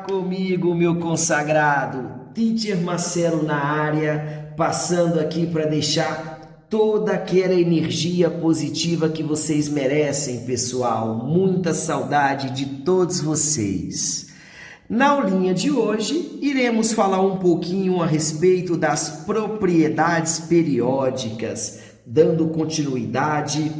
comigo, meu consagrado, Teacher Marcelo na área, passando aqui para deixar toda aquela energia positiva que vocês merecem, pessoal. Muita saudade de todos vocês. Na aulinha de hoje, iremos falar um pouquinho a respeito das propriedades periódicas, dando continuidade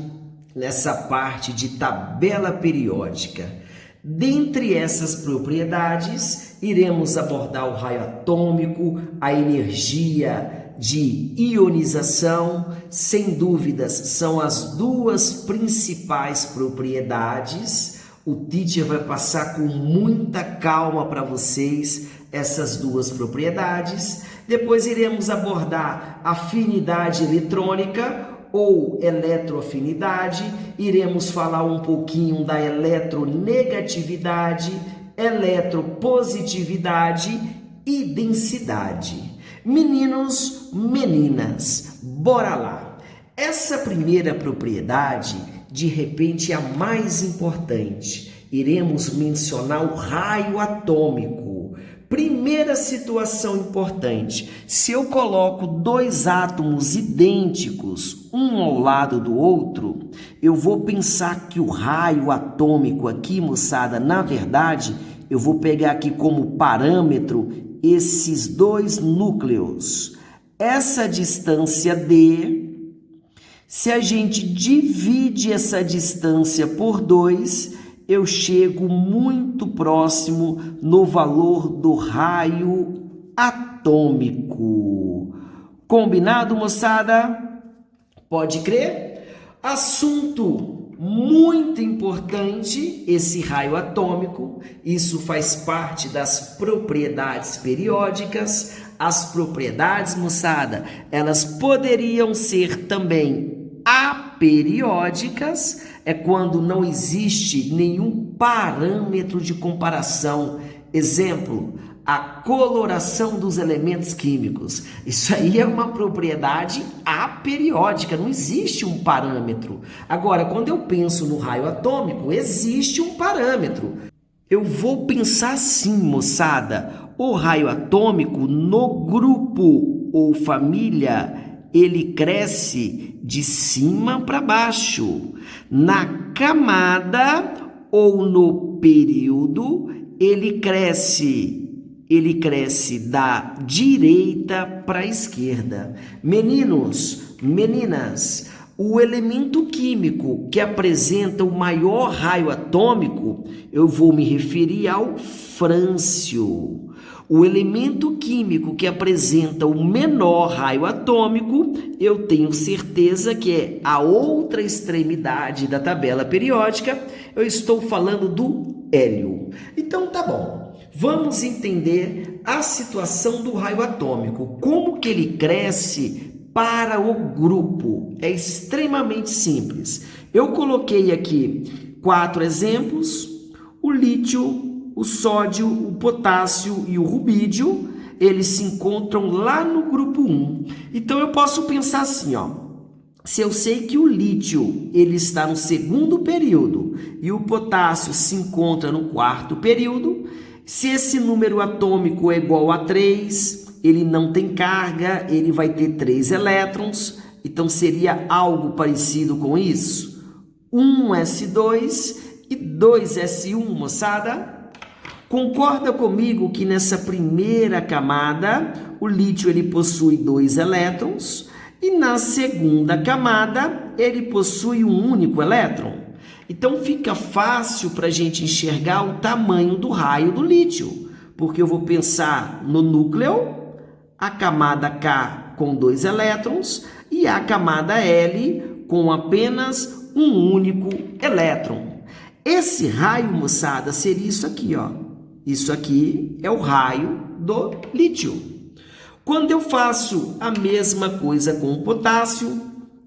nessa parte de tabela periódica. Dentre essas propriedades, iremos abordar o raio atômico, a energia de ionização. Sem dúvidas, são as duas principais propriedades. O teacher vai passar com muita calma para vocês essas duas propriedades. Depois iremos abordar afinidade eletrônica ou eletroafinidade, iremos falar um pouquinho da eletronegatividade, eletropositividade e densidade. Meninos, meninas, bora lá! Essa primeira propriedade, de repente, é a mais importante. Iremos mencionar o raio atômico. Primeira situação importante, se eu coloco dois átomos idênticos, um ao lado do outro, eu vou pensar que o raio atômico aqui, moçada, na verdade, eu vou pegar aqui como parâmetro esses dois núcleos. Essa distância D, se a gente divide essa distância por 2, eu chego muito próximo no valor do raio atômico. Combinado, moçada? Pode crer? Assunto muito importante, esse raio atômico. Isso faz parte das propriedades periódicas. As propriedades, moçada, elas poderiam ser também aperiódicas, é quando não existe nenhum parâmetro de comparação. Exemplo, a coloração dos elementos químicos. Isso aí é uma propriedade aperiódica, não existe um parâmetro. Agora, quando eu penso no raio atômico, existe um parâmetro. Eu vou pensar assim, moçada, o raio atômico no grupo ou família, ele cresce de cima para baixo. Na camada ou no período, ele cresce da direita para a esquerda. Meninos, meninas, o elemento químico que apresenta o maior raio atômico, eu vou me referir ao frâncio. O elemento químico que apresenta o menor raio atômico, eu tenho certeza que é a outra extremidade da tabela periódica. Eu estou falando do hélio. Então tá bom, vamos entender a situação do raio atômico. Como que ele cresce para o grupo? É extremamente simples. Eu coloquei aqui 4 exemplos: o lítio, o sódio, o potássio e o rubídio, eles se encontram lá no grupo 1. Então eu posso pensar assim, ó. Se eu sei que o lítio ele está no segundo período e o potássio se encontra no quarto período, se esse número atômico é igual a 3, ele não tem carga, ele vai ter 3 elétrons, então seria algo parecido com isso. 1s2 e 2s1, moçada. Concorda comigo que nessa primeira camada, o lítio ele possui 2 elétrons e na segunda camada ele possui um único elétron? Então fica fácil para a gente enxergar o tamanho do raio do lítio, porque eu vou pensar no núcleo, a camada K com 2 elétrons e a camada L com apenas um único elétron. Esse raio, moçada, seria isso aqui, ó. Isso aqui é o raio do lítio. Quando eu faço a mesma coisa com o potássio,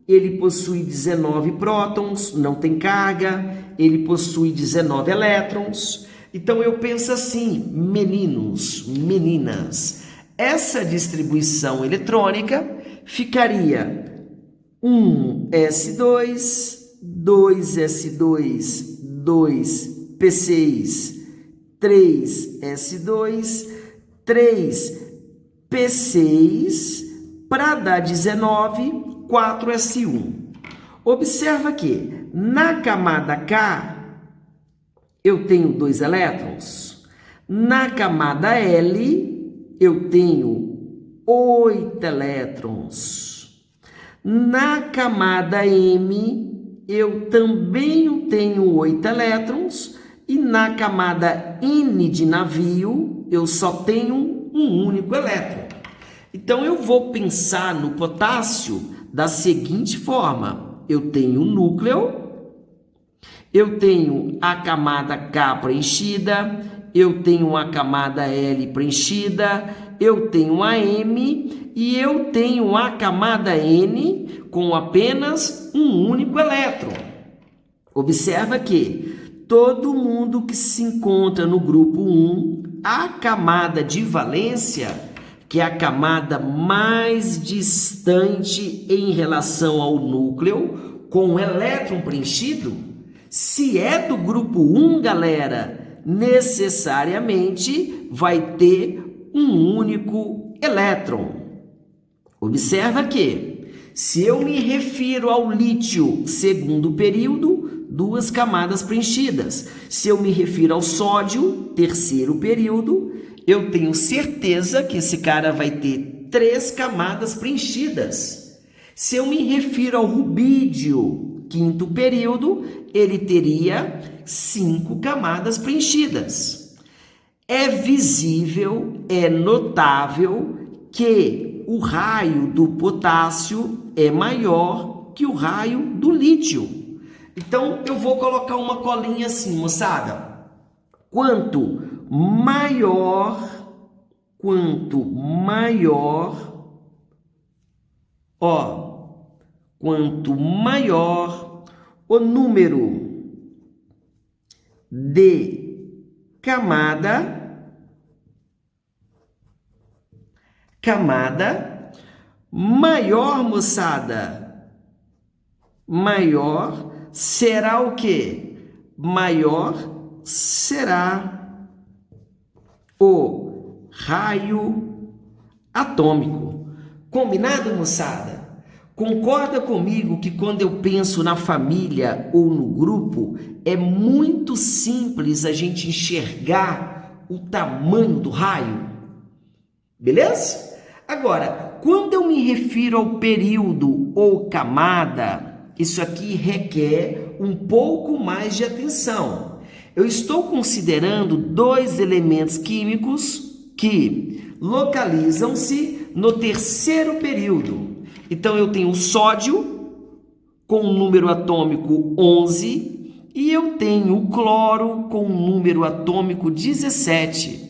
ele possui 19 prótons, não tem carga, ele possui 19 elétrons. Então eu penso assim, meninos, meninas, essa distribuição eletrônica ficaria 1s2, 2s2, 2p6, 3S2, 3P6, para dar 19, 4S1. Observa que na camada K eu tenho 2 elétrons, na camada L eu tenho 8 elétrons, na camada M eu também tenho 8 elétrons e na camada N de navio eu só tenho um único elétron. Então eu vou pensar no potássio da seguinte forma: eu tenho o núcleo, eu tenho a camada K preenchida, eu tenho a camada L preenchida, eu tenho a M e eu tenho a camada N com apenas um único elétron. Observa que todo mundo que se encontra no grupo 1, a camada de valência, que é a camada mais distante em relação ao núcleo, com o elétron preenchido, se é do grupo 1, galera, necessariamente vai ter um único elétron. Observa que, se eu me refiro ao lítio segundo período, 2 camadas preenchidas. Se eu me refiro ao sódio, terceiro período, eu tenho certeza que esse cara vai ter 3 camadas preenchidas. Se eu me refiro ao rubídio, quinto período, ele teria 5 camadas preenchidas. É visível, é notável que o raio do potássio é maior que o raio do lítio. Então, eu vou colocar uma colinha assim, moçada. Quanto maior, quanto maior o número de camada, maior, moçada, maior será o quê? Maior será o raio atômico. Combinado, moçada? Concorda comigo que quando eu penso na família ou no grupo, é muito simples a gente enxergar o tamanho do raio? Beleza? Agora, quando eu me refiro ao período ou camada, isso aqui requer um pouco mais de atenção. Eu estou considerando 2 elementos químicos que localizam-se no terceiro período. Então, eu tenho o sódio com o número atômico 11 e eu tenho o cloro com o número atômico 17.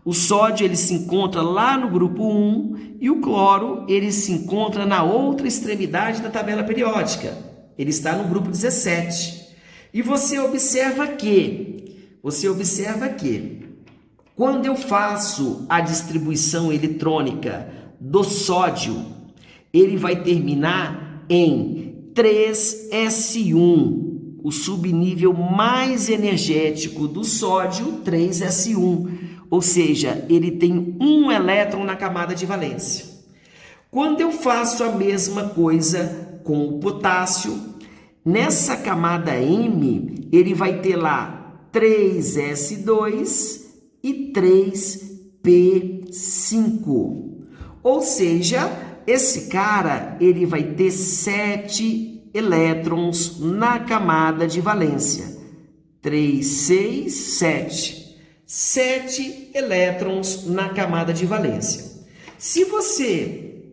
O sódio ele se encontra lá no grupo 1 e o cloro ele se encontra na outra extremidade da tabela periódica. Ele está no grupo 17. E você observa que quando eu faço a distribuição eletrônica do sódio, ele vai terminar em 3S1, o subnível mais energético do sódio, 3S1. Ou seja, ele tem um elétron na camada de valência. Quando eu faço a mesma coisa com o potássio, nessa camada M, ele vai ter lá 3S2 e 3P5. Ou seja, esse cara ele vai ter 7 elétrons na camada de valência. 3, 6, 7. 7 elétrons na camada de valência. Se você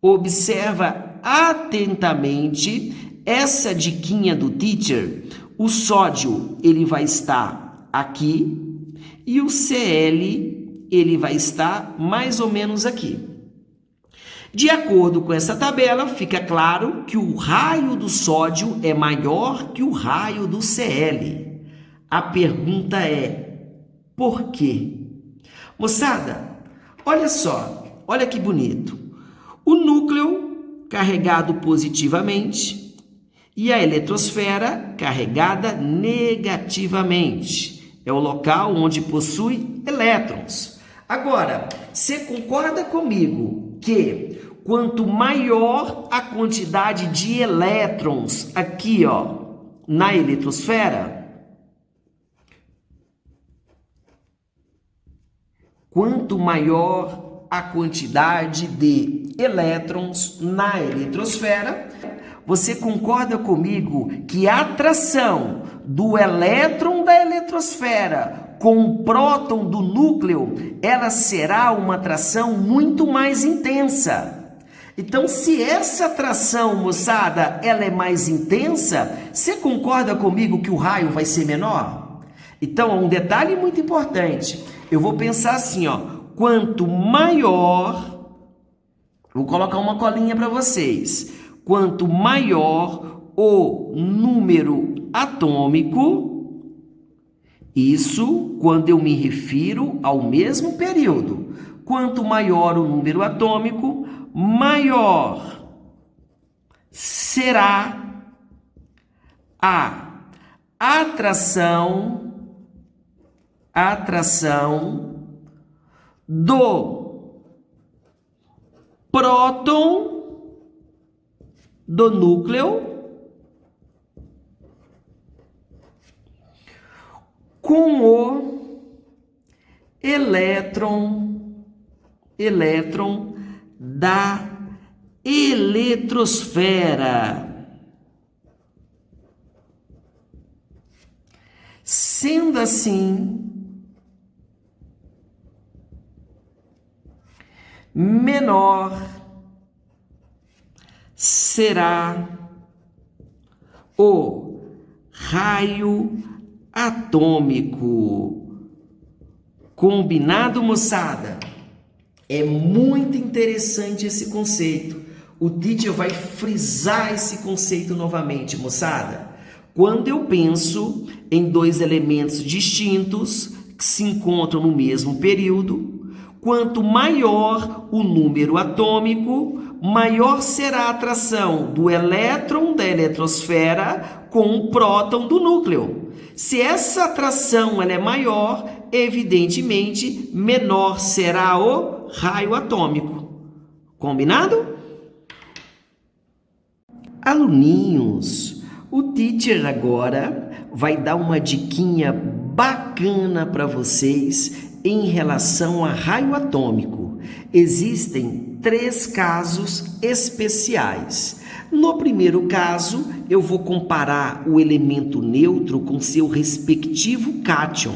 observa atentamente essa diquinha do teacher, o sódio ele vai estar aqui e o Cl ele vai estar mais ou menos aqui. De acordo com essa tabela, fica claro que o raio do sódio é maior que o raio do Cl. A pergunta é: por quê? Moçada, olha só, olha que bonito. O núcleo carregado positivamente e a eletrosfera carregada negativamente. é o local onde possui elétrons. Agora, você concorda comigo que quanto maior a quantidade de elétrons aqui, ó, na eletrosfera, quanto maior a quantidade de elétrons na eletrosfera, você concorda comigo que a atração do elétron da eletrosfera com o próton do núcleo, ela será uma atração muito mais intensa. Então, se essa atração, moçada, ela é mais intensa, você concorda comigo que o raio vai ser menor? Então, um detalhe muito importante. Eu vou pensar assim, ó, quanto maior, vou colocar uma colinha para vocês. Quanto maior o número atômico, isso quando eu me refiro ao mesmo período. Quanto maior o número atômico, maior será a atração do próton do núcleo com o elétron da eletrosfera. Sendo assim, menor será o raio atômico. Combinado, moçada? É muito interessante esse conceito. O teacher vai frisar esse conceito novamente, moçada. Quando eu penso em dois elementos distintos que se encontram no mesmo período, quanto maior o número atômico, maior será a atração do elétron da eletrosfera com o próton do núcleo. Se essa atração ela é maior, evidentemente, menor será o raio atômico. Combinado? Aluninhos, o teacher agora vai dar uma diquinha bacana para vocês em relação a raio atômico. Existem 3 casos especiais. No primeiro caso, eu vou comparar o elemento neutro com seu respectivo cátion.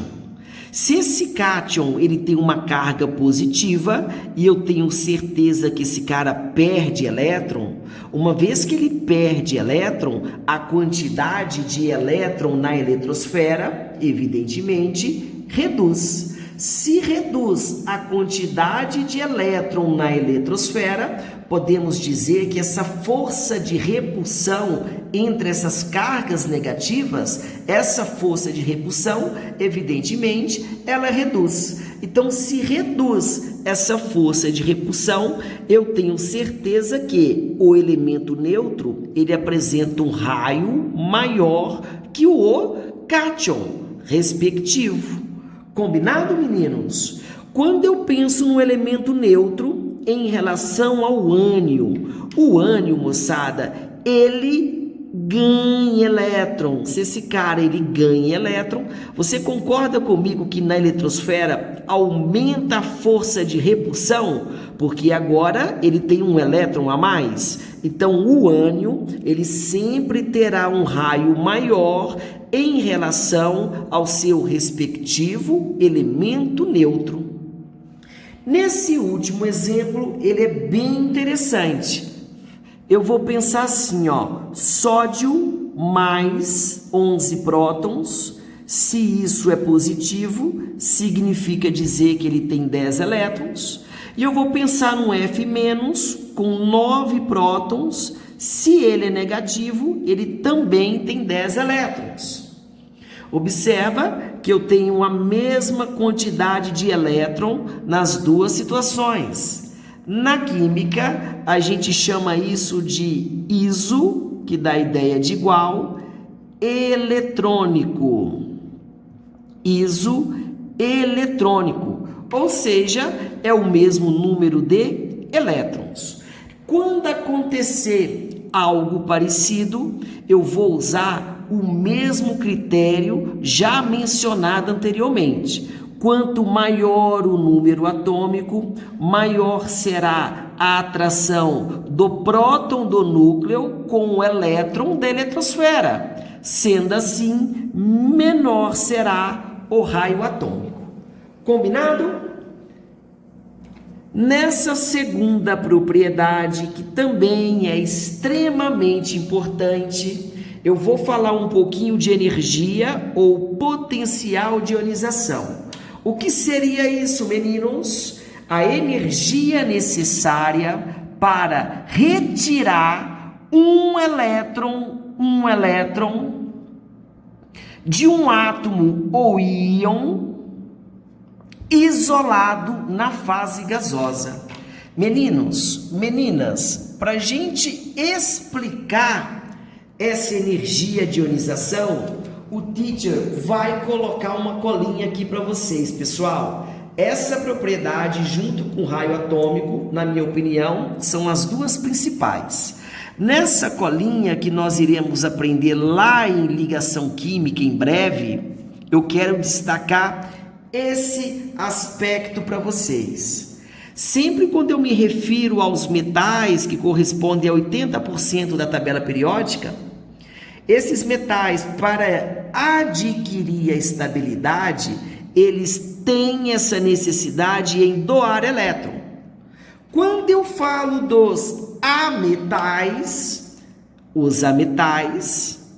Se esse cátion ele tem uma carga positiva e eu tenho certeza que esse cara perde elétron, uma vez que ele perde elétron, a quantidade de elétron na eletrosfera, evidentemente, reduz. Se reduz a quantidade de elétron na eletrosfera, podemos dizer que essa força de repulsão entre essas cargas negativas, essa força de repulsão, evidentemente, ela reduz. Então, se reduz essa força de repulsão, eu tenho certeza que o elemento neutro, ele apresenta um raio maior que o cátion respectivo. Combinado, meninos? Quando eu penso no elemento neutro em relação ao ânion, o ânion, moçada, ele ganha elétron. Se esse cara ele ganha elétron, você concorda comigo que na eletrosfera aumenta a força de repulsão? Porque agora ele tem um elétron a mais. Então o ânion ele sempre terá um raio maior em relação ao seu respectivo elemento neutro. Nesse último exemplo, ele é bem interessante. Eu vou pensar assim, ó, sódio mais 11 prótons. Se isso é positivo, significa dizer que ele tem 10 elétrons. E eu vou pensar no F- com 9 prótons. Se ele é negativo, ele também tem 10 elétrons. Observa que eu tenho a mesma quantidade de elétron nas duas situações. Na química, a gente chama isso de iso, que dá a ideia de igual, eletrônico. isoeletrônico, ou seja, é o mesmo número de elétrons. Quando acontecer algo parecido, eu vou usar o mesmo critério já mencionado anteriormente. Quanto maior o número atômico, maior será a atração do próton do núcleo com o elétron da eletrosfera. Sendo assim, menor será o raio atômico. Combinado? Nessa segunda propriedade, que também é extremamente importante, eu vou falar um pouquinho de energia ou potencial de ionização. O que seria isso, meninos? A energia necessária para retirar um elétron de um átomo ou íon isolado na fase gasosa. Meninos, meninas, para a gente explicar essa energia de ionização, o teacher vai colocar uma colinha aqui para vocês, pessoal. Essa propriedade, junto com o raio atômico, na minha opinião, são as duas principais. Nessa colinha que nós iremos aprender lá em ligação química em breve, eu quero destacar esse aspecto para vocês. Sempre quando eu me refiro aos metais, que correspondem a 80% da tabela periódica, esses metais, para adquirir a estabilidade, eles têm essa necessidade em doar elétron. Quando eu falo dos ametais, os ametais,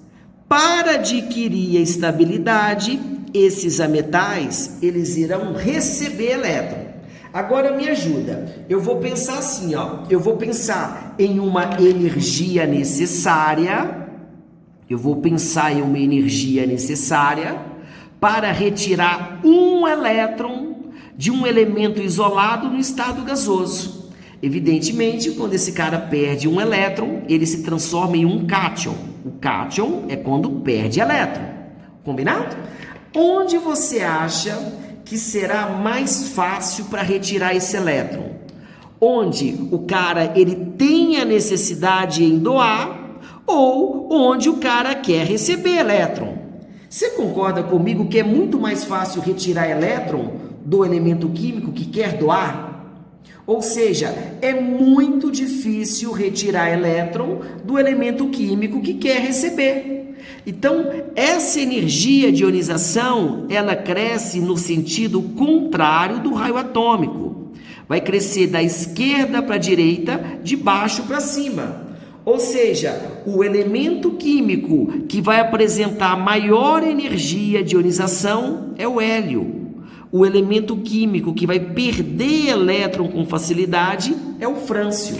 para adquirir a estabilidade, esses ametais, eles irão receber elétron. Agora me ajuda, eu vou pensar assim, ó, eu vou pensar em uma energia necessária, para retirar um elétron de um elemento isolado no estado gasoso. Evidentemente, quando esse cara perde um elétron, ele se transforma em um cátion. O cátion é quando perde elétron. Combinado? Onde você acha que será mais fácil para retirar esse elétron? Onde o cara ele tem a necessidade em doar ou onde o cara quer receber elétron? Você concorda comigo que é muito mais fácil retirar elétron do elemento químico que quer doar? Ou seja, é muito difícil retirar elétron do elemento químico que quer receber. Então, essa energia de ionização, ela cresce no sentido contrário do raio atômico. Vai crescer da esquerda para a direita, de baixo para cima. Ou seja, o elemento químico que vai apresentar maior energia de ionização é o hélio. O elemento químico que vai perder elétron com facilidade é o frâncio.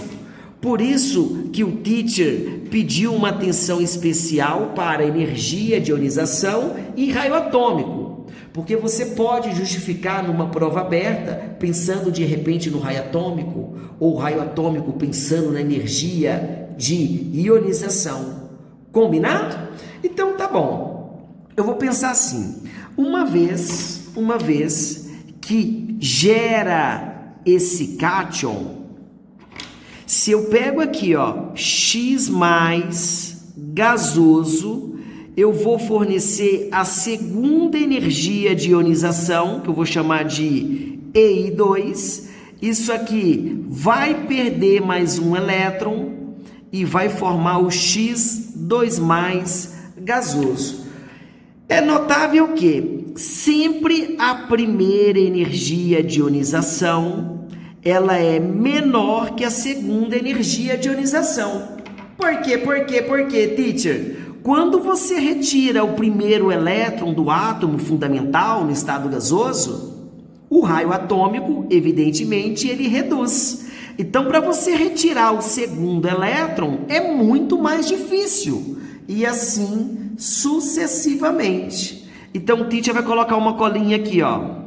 Por isso que o teacher pediu uma atenção especial para energia de ionização e raio atômico. Porque você pode justificar numa prova aberta, pensando de repente no raio atômico, ou raio atômico pensando na energia de ionização. Combinado? Então tá bom. Eu vou pensar assim, uma vez que gera esse cátion, se eu pego aqui, ó, X mais gasoso, eu vou fornecer a segunda energia de ionização, que eu vou chamar de EI2. Isso aqui vai perder mais um elétron e vai formar o X2 gasoso. É notável que sempre a primeira energia de ionização ela é menor que a segunda energia de ionização. Por quê? Por quê, teacher? Quando você retira o primeiro elétron do átomo fundamental no estado gasoso, o raio atômico, evidentemente, ele reduz. Então, para você retirar o segundo elétron, é muito mais difícil. E assim, sucessivamente. Então, o teacher vai colocar uma colinha aqui, ó.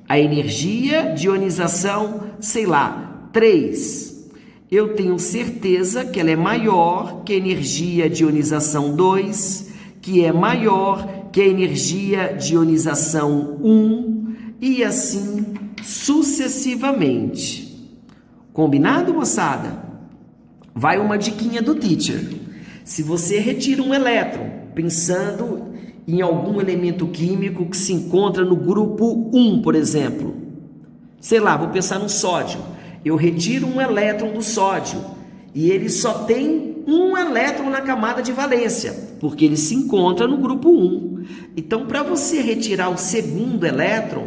A energia de ionização, sei lá, 3. Eu tenho certeza que ela é maior que a energia de ionização 2, que é maior que a energia de ionização 1 e assim sucessivamente. Combinado, moçada? Vai uma diquinha do teacher. Se você retira um elétron, pensando em algum elemento químico que se encontra no grupo 1, por exemplo. Sei lá, vou pensar no sódio. Eu retiro um elétron do sódio e ele só tem um elétron na camada de valência, porque ele se encontra no grupo 1. Então, para você retirar o segundo elétron,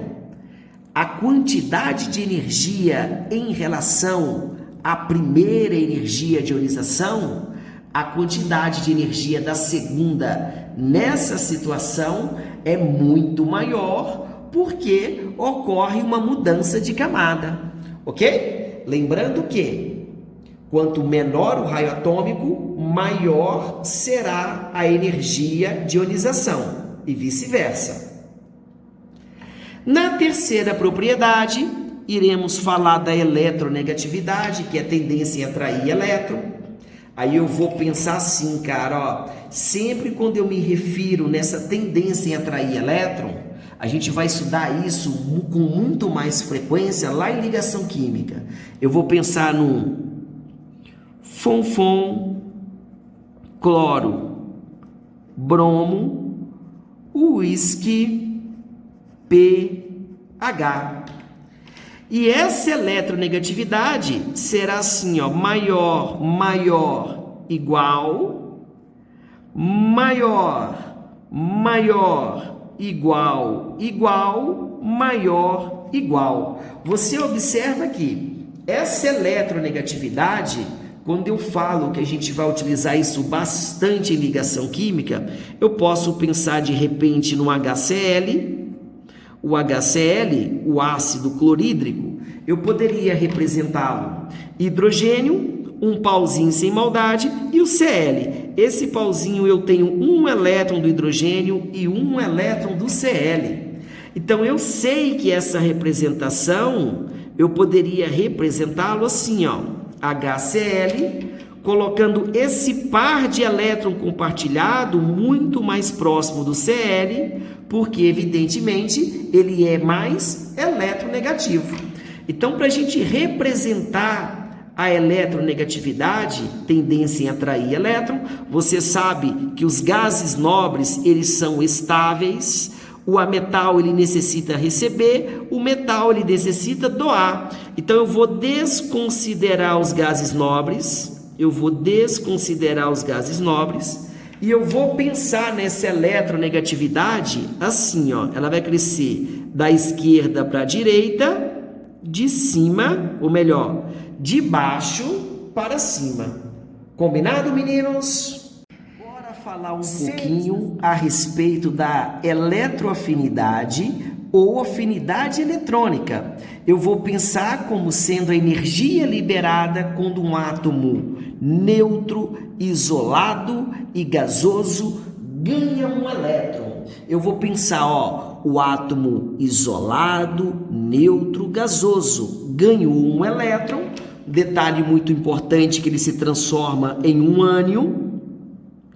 a quantidade de energia em relação à primeira energia de ionização, a quantidade de energia da segunda nessa situação é muito maior, porque ocorre uma mudança de camada, ok? Lembrando que quanto menor o raio atômico, maior será a energia de ionização e vice-versa. Na terceira propriedade, iremos falar da eletronegatividade, que é a tendência em atrair elétron. Aí eu vou pensar assim, cara, ó, sempre quando eu me refiro nessa tendência em atrair elétron, a gente vai estudar isso com muito mais frequência lá em ligação química. Eu vou pensar no fom, cloro, bromo, uísque, pH. E essa eletronegatividade será assim, ó, maior, igual, maior, igual, maior, igual. Você observa que essa eletronegatividade, quando eu falo que a gente vai utilizar isso bastante em ligação química, eu posso pensar de repente no HCl. O HCl, o ácido clorídrico, eu poderia representá-lo hidrogênio, um pauzinho sem maldade, e o Cl. Esse pauzinho eu tenho um elétron do hidrogênio e um elétron do Cl. Então eu sei que essa representação eu poderia representá-lo assim, ó, HCl, colocando esse par de elétron compartilhado muito mais próximo do Cl, porque evidentemente ele é mais eletronegativo. Então, para a gente representar a eletronegatividade, tendência em atrair elétron, você sabe que os gases nobres, eles são estáveis, o ametal ele necessita receber, o metal ele necessita doar. Então eu vou desconsiderar os gases nobres, e eu vou pensar nessa eletronegatividade assim, ó, ela vai crescer da esquerda para a direita, de cima, ou melhor, de baixo para cima. Combinado, meninos? Bora falar um pouquinho a respeito da eletroafinidade ou afinidade eletrônica. Eu vou pensar como sendo a energia liberada quando um átomo neutro, isolado e gasoso ganha um elétron. Eu vou pensar, ó, o átomo isolado, neutro, gasoso ganhou um elétron. Detalhe muito importante que ele se transforma em um ânion.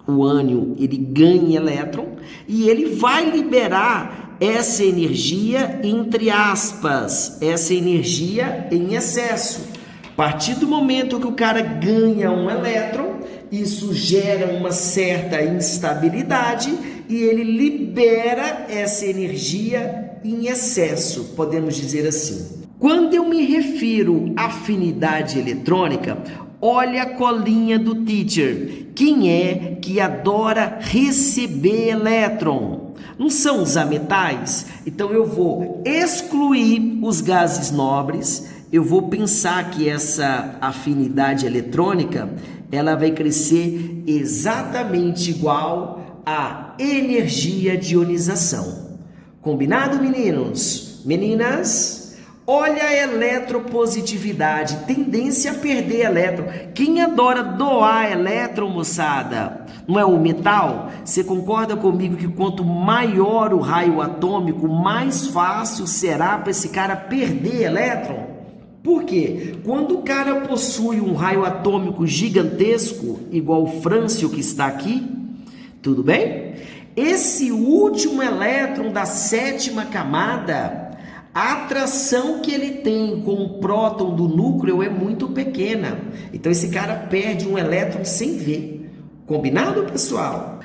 O ânion ele ganha elétron e ele vai liberar essa energia, entre aspas, essa energia em excesso. A partir do momento que o cara ganha um elétron, isso gera uma certa instabilidade e ele libera essa energia em excesso, podemos dizer assim. Quando eu me refiro à afinidade eletrônica, olha a colinha do teacher. Quem é que adora receber elétron? Não são os ametais? Então eu vou excluir os gases nobres. Eu vou pensar que essa afinidade eletrônica, ela vai crescer exatamente igual à energia de ionização. Combinado, meninos? Meninas? Olha a eletropositividade, tendência a perder elétron. Quem adora doar elétron, moçada? Não é o metal? Você concorda comigo que quanto maior o raio atômico, mais fácil será para esse cara perder elétron? Por quê? Quando o cara possui um raio atômico gigantesco, igual o frâncio que está aqui, tudo bem? Esse último elétron da sétima camada, a atração que ele tem com o próton do núcleo é muito pequena. Então esse cara perde um elétron sem ver. Combinado, pessoal?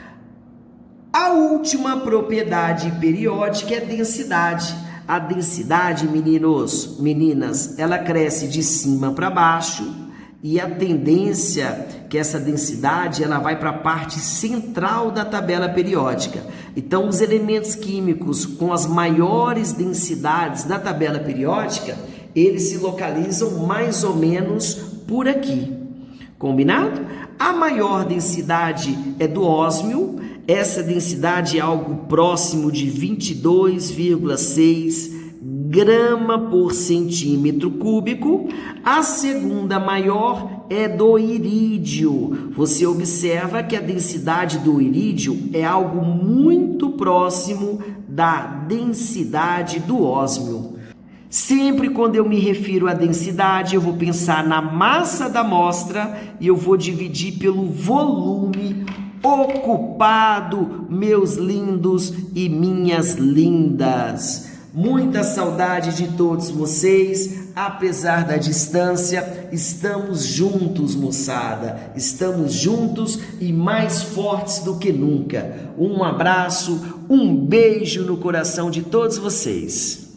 A última propriedade periódica é densidade. A densidade, meninos, meninas, ela cresce de cima para baixo e a tendência que essa densidade ela vai para a parte central da tabela periódica. Então, os elementos químicos com as maiores densidades da tabela periódica, eles se localizam mais ou menos por aqui. Combinado? A maior densidade é do ósmio. Essa densidade é algo próximo de 22,6 grama por centímetro cúbico. A segunda maior é do irídio. Você observa que a densidade do irídio é algo muito próximo da densidade do ósmio. Sempre quando eu me refiro à densidade, eu vou pensar na massa da amostra e eu vou dividir pelo volume ocupado, meus lindos e minhas lindas. Muita saudade de todos vocês, apesar da distância, estamos juntos, moçada, estamos juntos e mais fortes do que nunca. Um abraço, um beijo no coração de todos vocês.